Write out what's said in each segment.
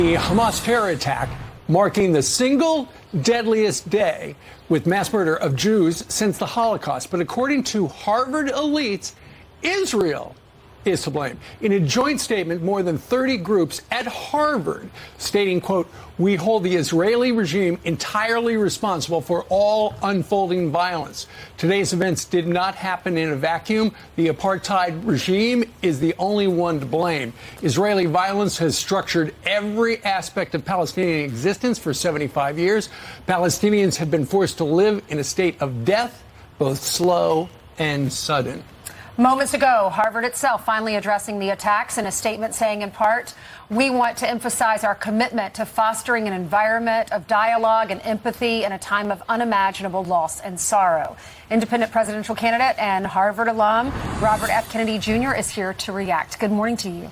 The Hamas terror attack marking the single deadliest day with mass murder of Jews since the Holocaust. But according to Harvard elites, Israel is to blame. In a joint statement, more than 30 groups at Harvard stating, quote, "We hold the Israeli regime entirely responsible for all unfolding violence. Today's events did not happen in a vacuum. The apartheid regime is the only one to blame. Israeli violence has structured every aspect of Palestinian existence for 75 years. Palestinians have been forced to live in a state of death, both slow and sudden." Moments ago, Harvard itself finally addressing the attacks in a statement saying, in part, "We want to emphasize our commitment to fostering an environment of dialogue and empathy in a time of unimaginable loss and sorrow." Independent presidential candidate and Harvard alum Robert F. Kennedy Jr. is here to react. Good morning to you.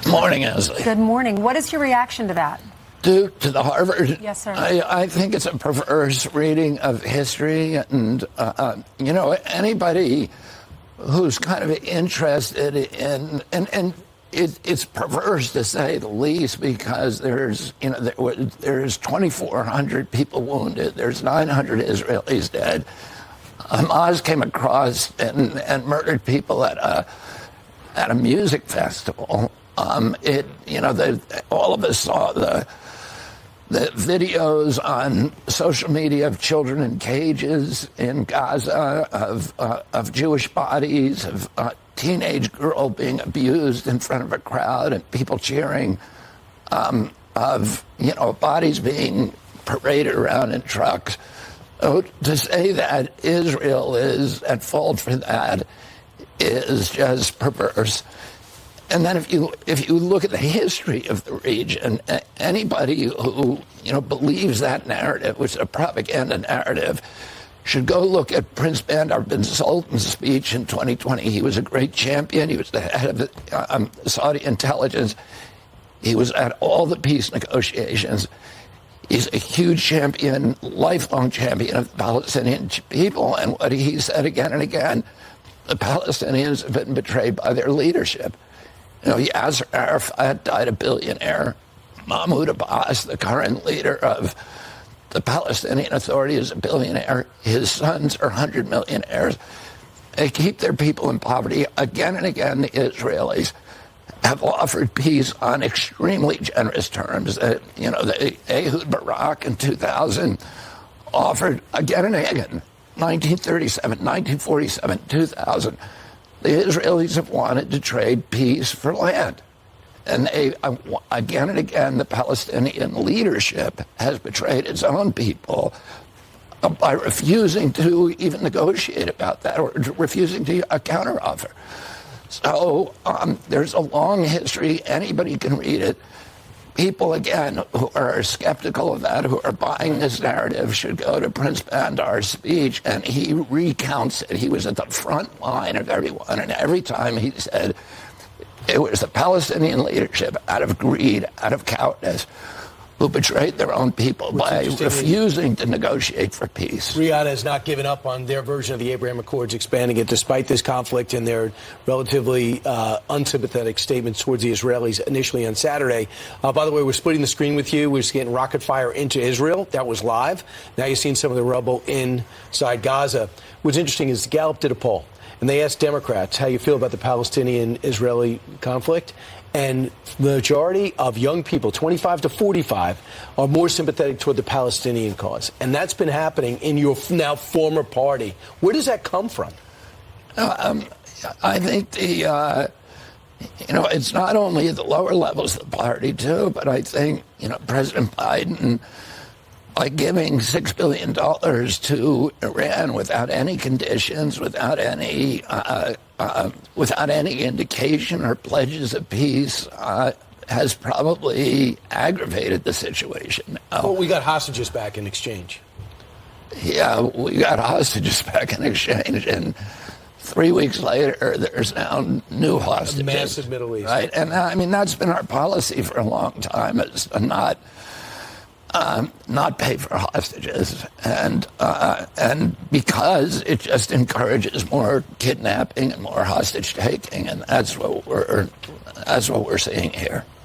Good morning, Ainsley. Good morning. What is your reaction to that? To the Harvard? Yes, sir. I think it's a perverse reading of history. And, anybody who's kind of interested in, and it's perverse to say the least, because there's 2,400 people wounded. There's 900 Israelis dead. Hamas came across and murdered people at a music festival. All of us saw the videos on social media of children in cages in Gaza, of Jewish bodies, of a teenage girl being abused in front of a crowd and people cheering, of bodies being paraded around in trucks. So to say that Israel is at fault for that is just perverse. And then if you look at the history of the region, anybody who believes that narrative, which is a propaganda narrative, should go look at Prince Bandar bin Sultan's speech in 2020. He was a great champion. He was the head of the Saudi intelligence. He was at all the peace negotiations. He's a huge champion, lifelong champion of the Palestinian people. And what he said again and again, the Palestinians have been betrayed by their leadership. Yasser Arafat died a billionaire. Mahmoud Abbas, the current leader of the Palestinian Authority, is a billionaire. His sons are 100 millionaires. They keep their people in poverty. Again and again, the Israelis have offered peace on extremely generous terms. The Ehud Barak in 2000 offered again and again, 1937, 1947, 2000. The Israelis have wanted to trade peace for land. And they, again and again, the Palestinian leadership has betrayed its own people by refusing to even negotiate about that, or refusing to a counteroffer. So there's a long history. Anybody can read it. People, again, who are skeptical of that, who are buying this narrative, should go to Prince Bandar's speech, and he recounts it. He was at the front line of everyone, and every time he said it was the Palestinian leadership, out of greed, out of cowardice, who betrayed their own people by refusing to negotiate for peace. Riyadh has not given up on their version of the Abraham Accords, expanding it despite this conflict and their relatively unsympathetic statements towards the Israelis initially on Saturday. By the way, we're splitting the screen with you. We're just getting rocket fire into Israel. That was live. Now you're seeing some of the rubble inside Gaza. What's interesting is Gallup did a poll, and they asked Democrats how you feel about the Palestinian-Israeli conflict. And the majority of young people, 25 to 45, are more sympathetic toward the Palestinian cause. And that's been happening in your now former party. Where does that come from? I think it's not only at the lower levels of the party, too, but I think, President Biden, by giving $6 billion to Iran without any conditions, without any indication or pledges of peace, has probably aggravated the situation. Well, we got hostages back in exchange. Yeah, we got hostages back in exchange, and 3 weeks later, there's now new hostages. A massive Middle East. Right, and that's been our policy for a long time, is to not pay for hostages, and because it just encourages more kidnapping and more hostage taking, and that's what we're seeing here.